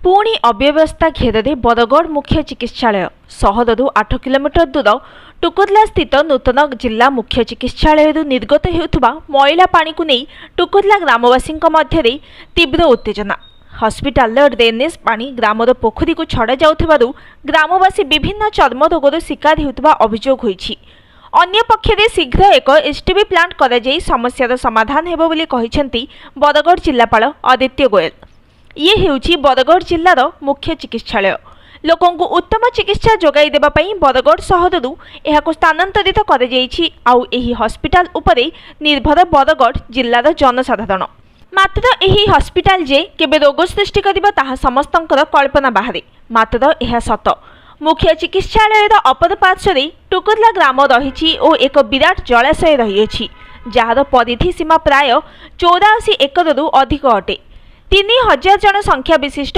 पुणी अव्यवस्था घेरे बरगढ़ मुख्य चिकित्सालय सहरु 8 किलोमीटर दूर टुकुरला स्थित नूतन जिला मुख्य चिकित्सालय निर्गत होता मैला पानी को नहीं टुकुरला ग्रामवासी मध्य तीव्र उत्तेजना। हस्पिटाल ड्रेनेज पानी ग्रामर पोखरी को छड़ा जाउथिबारु ग्रामवासी विभिन्न चर्म रोगर शिकार होता अभियोग होईछि। अन्य पक्षरे शीघ्र एक एसटीबी प्लांट करा जाई समस्यार समाधान हेबो बोली कहिसेंती बरगढ़ जिलापाल आदित्य गोयल। ये हेउछि बरगढ़ जिल्लार मुख्य चिकित्सालय। लोकंकु उत्तम चिकित्सा जोगाई देबा पई बरगढ़ सहरु एहाको स्थानांतरित करा जाईछि। आउ एही हस्पिटाल उपरे निर्भर बरगढ़ जिल्लार जनसाधारण। मात्र एही हस्पिटाल जे केबे रोग सृष्टि करिबा ताहा समस्तंकर कल्पना बाहरे। मात्र एहा सत मुख्य चिकित्सालयर अपर पार्श्वरे टुकुरला ग्राम रहिछि ओ एक विराट जलाशय रहिछि जार परिधि सीमा प्राय 84 एकररू अधिक अटे। 3000 जन संख्या विशिष्ट